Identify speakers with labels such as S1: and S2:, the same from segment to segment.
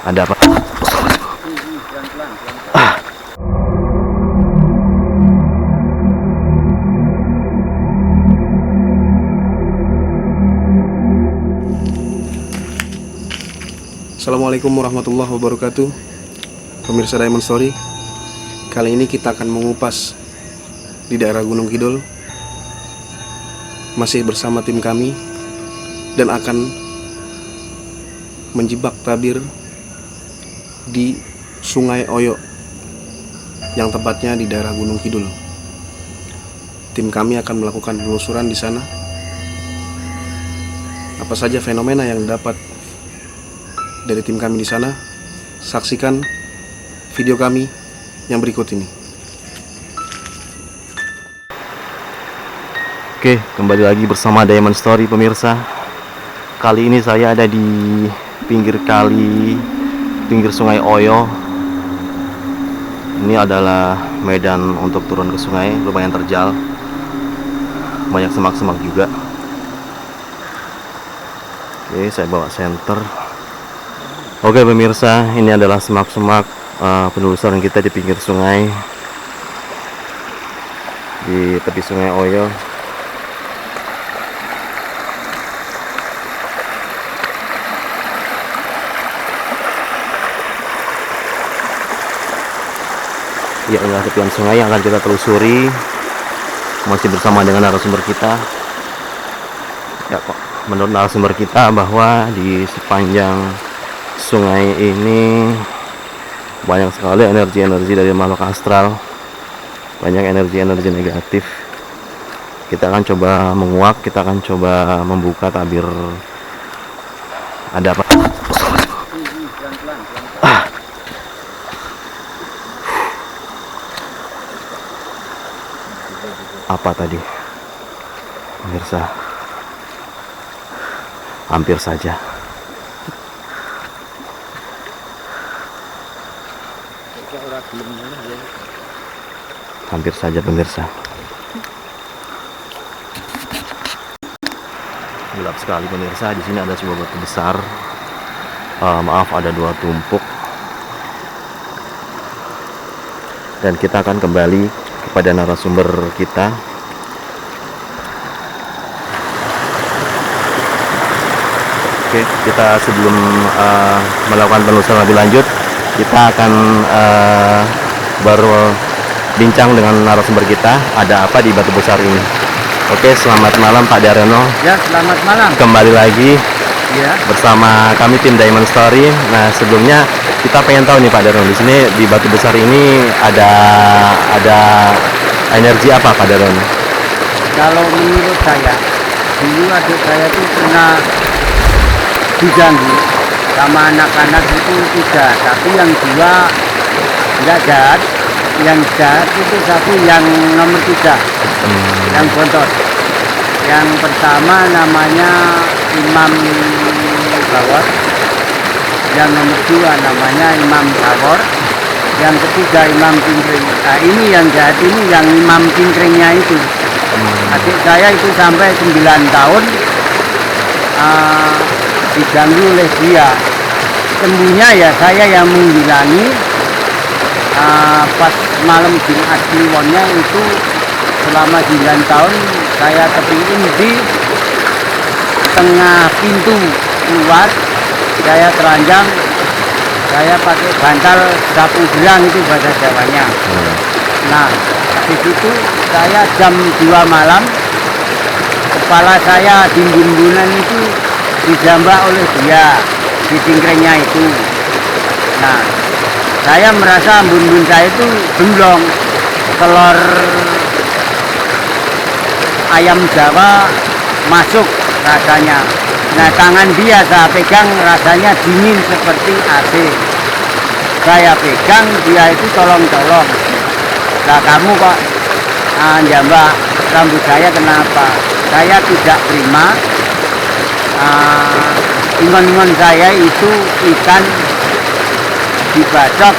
S1: Ada apa?
S2: Assalamualaikum warahmatullahi wabarakatuh. Pemirsa Diamond Story, kali ini kita akan mengupas di daerah Gunung Kidul, masih bersama tim kami, dan akan menjebak tabir di Sungai Oyo, yang tepatnya di daerah Gunung Kidul. Tim kami akan melakukan penelusuran di sana. Apa saja fenomena yang dapat dari tim kami di sana? Saksikan video kami yang berikut ini.
S1: Oke, kembali lagi bersama Diamond Story pemirsa. Kali ini saya ada di pinggir kali, pinggir Sungai Oyo. Ini adalah medan untuk turun ke sungai, lumayan terjal. Banyak semak-semak juga. Oke, saya bawa senter. Oke pemirsa, ini adalah semak-semak penelusuran kita di pinggir sungai, di tepi Sungai Oyo. Ya, inilah tepian sungai yang akan kita telusuri. Masih bersama dengan narasumber kita. Ya, kok menurut narasumber kita bahwa di sepanjang sungai ini banyak sekali energi-energi dari makhluk astral, banyak energi-energi negatif. Kita akan coba menguak, kita akan coba membuka tabir. Ada apa? Apa tadi, pemirsa? Hampir saja. Hampir saja pemirsa. Gelap sekali pemirsa. Di sini ada sebuah batu besar. Maaf, ada dua tumpuk. Dan kita akan kembali kepada narasumber kita. Oke, kita sebelum melakukan penelusuran lebih lanjut, kita akan baru bincang dengan narasumber kita, ada apa di batu besar ini. Oke, selamat malam Pak Daryono.
S3: Ya, selamat malam.
S1: Kembali lagi
S3: Ya,
S1: bersama kami tim Diamond Story. Nah, sebelumnya kita pengen tahu nih Pak Daryono, di sini di batu besar ini ada energi apa Pak Daryono?
S3: kalau menurut saya, dulu adik saya itu pernah diganggu sama anak-anak itu tiga, tapi yang dua nggak jahat, yang jahat itu satu yang nomor tiga, yang bontot. Yang pertama namanya Imam Bawor, yang nomor dua namanya Imam Bawor, yang ketiga Imam Cingkring. Nah, ini yang jahat ini yang Imam Cingkringnya itu. Adik saya itu sampai 9 tahun diganggu oleh dia. Sembuhnya ya saya yang menghilangi. Pas malam Jumat Kliwonnya itu selama 9 tahun saya kepingin di tengah pintu keluar, saya telanjang, saya pakai bantal sapu gerang, itu bahasa Jawanya. Nah, di situ saya jam 2 malam, kepala saya di bumbunan itu dijambak oleh dia, di cingkrengnya itu. Nah, saya merasa bumbun saya itu gemblong, telur ayam Jawa masuk rasanya. Nah, tangan dia saya pegang rasanya dingin seperti AC. Saya pegang, dia itu tolong-tolong. Nah, kamu kok jambak rambut saya kenapa? Saya tidak terima. Ingon-ingon saya itu ikan dibacok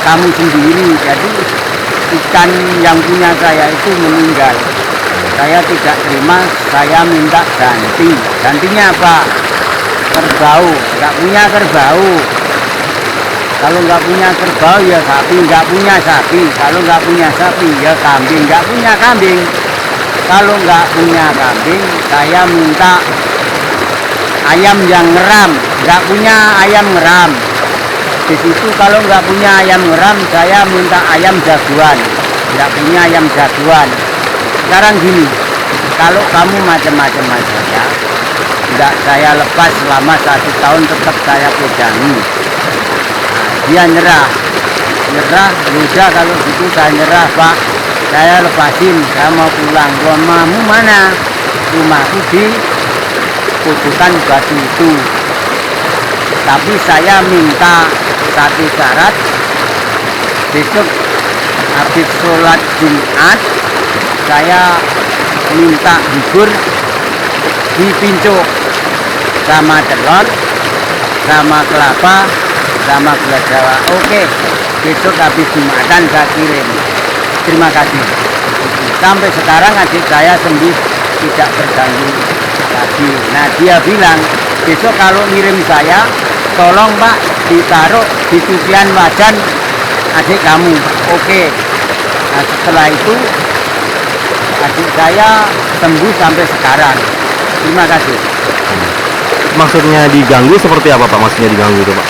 S3: kamu sendiri, jadi ikan yang punya saya itu meninggal. Saya tidak terima, saya minta ganti. Gantinya apa? kerbau, nggak punya kerbau. Kalau nggak punya kerbau ya sapi, nggak punya sapi. Kalau nggak punya sapi ya kambing, nggak punya kambing. Kalau nggak punya kambing, saya minta ayam yang ngeram, nggak punya ayam ngeram. Di situ kalau nggak punya ayam ngeram, saya minta ayam jagoan, nggak punya ayam jagoan. Sekarang gini, kalau kamu macam-macam sama saya, nggak saya lepas selama 1 tahun, tetap saya pegangi. Dia nyerah, udah kalau gitu saya nyerah Pak, saya lepasin, saya mau pulang. Rumahmu mana? Rumahku di Kutukan Batu itu. Tapi saya minta satu syarat, besok habis sholat Jumat saya minta bubur dipincuk sama telur, sama kelapa, sama gula Jawa. Oke, besok habis Jumatan saya kirim. Terima kasih. Sampai sekarang adik saya sembuh, tidak terganggu lagi. Nah dia bilang besok kalau ngirim saya, tolong Pak ditaruh di cucian wajan adik kamu. Oke. Nah setelah itu adik saya sembuh sampai sekarang. Terima kasih.
S1: Maksudnya diganggu seperti apa Pak? Maksudnya diganggu itu Pak?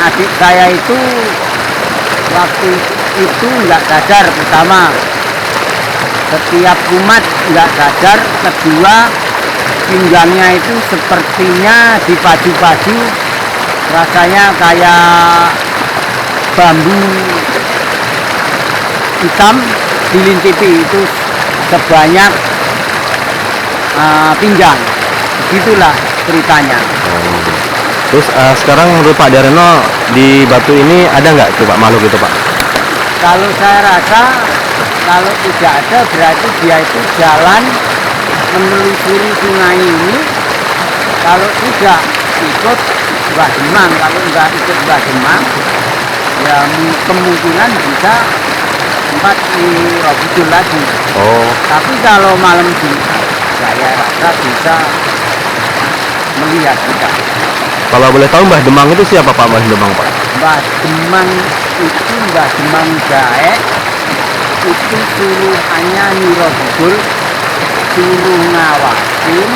S3: Adik saya itu waktu itu nggak sadar. Pertama, setiap kumat nggak sadar. Kedua, pinggangnya itu sepertinya dipaju-paju, rasanya kayak bambu hitam dilintipi, itu sebanyak pinggang. Begitulah ceritanya.
S1: Terus sekarang menurut Pak Daryono di Batu ini ada nggak tuh Pak makhluk itu Pak?
S3: Kalau saya rasa kalau tidak ada berarti dia itu jalan menelusuri sungai ini. Kalau tidak ikut Mbah Demang, kalau nggak ikut Mbah Demang ya kemungkinan bisa tempat di Robudul lagi.
S1: Oh,
S3: Tapi kalau malam Jumat saya rasa bisa melihat kita.
S1: kalau boleh tahu Mbah Demang itu siapa Pak? Mbah Demang Pak?
S3: Mbah Demang itu Mbah Demang Jaek, itu suruhannya Nyi Robudul, suruh ngawasin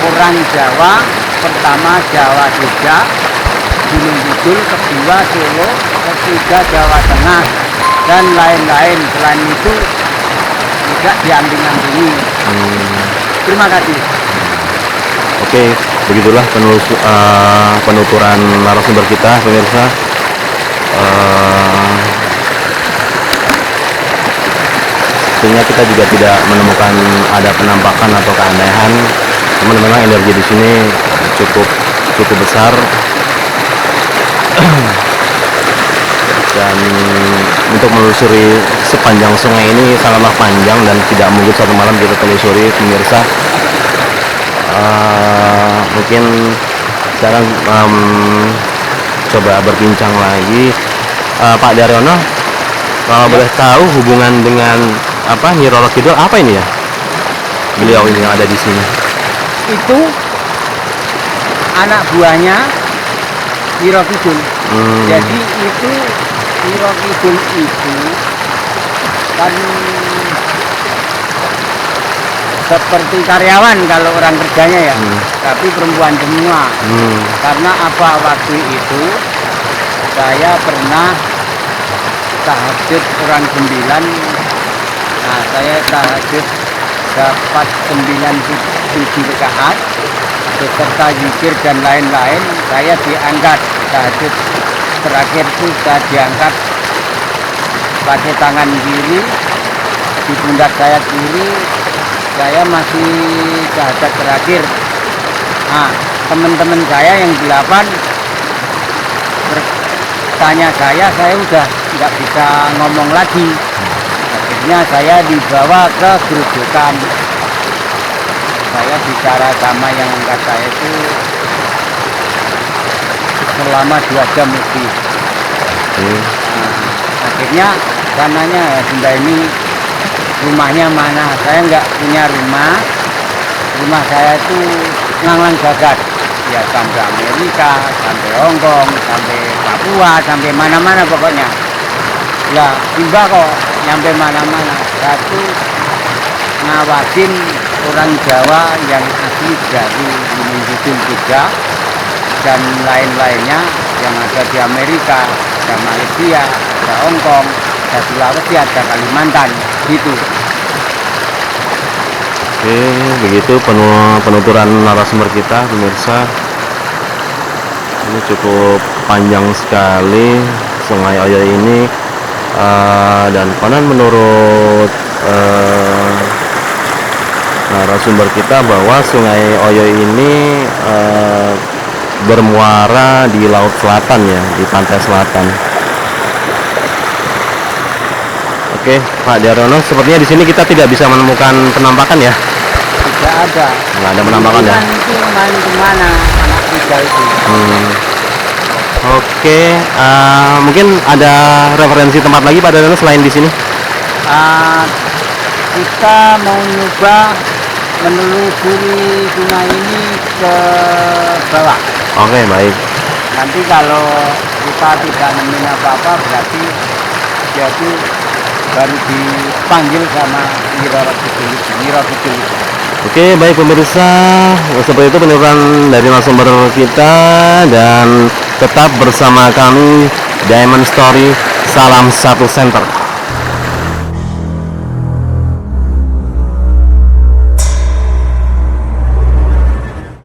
S3: orang Jawa. Pertama Jawa Jogja, Gunung Kidul, kedua Solo, ketiga Jawa Tengah, dan lain-lain. Selain itu tidak diamping-ampingi. Terima kasih.
S1: Oke, begitulah penuturan narasumber kita pemirsa. Tentunya kita juga tidak menemukan ada penampakan atau keanehan. Cuman memang energi di sini cukup besar. Dan untuk menelusuri sepanjang sungai ini sangatlah panjang dan tidak mungkin satu malam kita telusuri pemirsa. Mungkin sekarang coba berbincang lagi Pak Daryono, kalau boleh tahu hubungan dengan Nyi Roro Kidul apa ini ya? Beliau ini yang ada di sini.
S3: Itu anak buahnya Nyi Roro Kidul. Jadi itu Nyi Roro Kidul itu kan seperti karyawan kalau orang kerjanya ya, tapi perempuan semua. Karena apa, waktu itu saya pernah tahajud orang 9. Nah saya tahajud dapat 97 rakaat beserta zikir dan lain-lain. Saya diangkat tahajud terakhir itu, saya diangkat pakai tangan kiri di pundak saya kiri. Saya masih tahajud terakhir. Nah teman-teman saya yang 8 bertanya saya udah nggak bisa ngomong lagi. Akhirnya saya dibawa ke gerojokan. Saya bicara sama yang angkat saya itu selama 2 jam lebih. Nah, akhirnya saya nanya, Bunda ini rumahnya mana? Saya nggak punya rumah. Rumah saya itu nganglang jagat ya, sampai Amerika, sampai Hong Kong, sampai Papua, sampai mana-mana pokoknya. Lah tiba kok nyampe mana-mana, satu ngawasin orang Jawa yang asli dari Gunung Kidul juga, dan lain-lainnya yang ada di Amerika, ada Malaysia, ada Hong Kong, ada Sulawesi, ada Kalimantan gitu.
S1: Oke, begitu penuturan narasumber kita, pemirsa. Ini cukup panjang sekali Sungai Oyo ini, dan konon menurut narasumber kita bahwa Sungai Oyo ini bermuara di Laut Selatan ya, di pantai selatan. Oke, Pak Daryono, sepertinya di sini kita tidak bisa menemukan penampakan ya?
S3: Tidak ada.
S1: Nggak ada penampakan ya?
S3: Itu main kemana anak tiga itu?
S1: Oke, mungkin ada referensi tempat lagi Pak Daryono selain di sini?
S3: Kita mau nyoba menelusuri sungai ini ke bawah.
S1: Oke, baik.
S3: Nanti kalau kita tidak nemuin apa-apa, berarti dia itu baru dipanggil sama Nyi Kidul.
S1: Oke, baik pemirsa, seperti itu penuturan dari narasumber kita, dan tetap bersama kami Diamond Story. Salam satu center.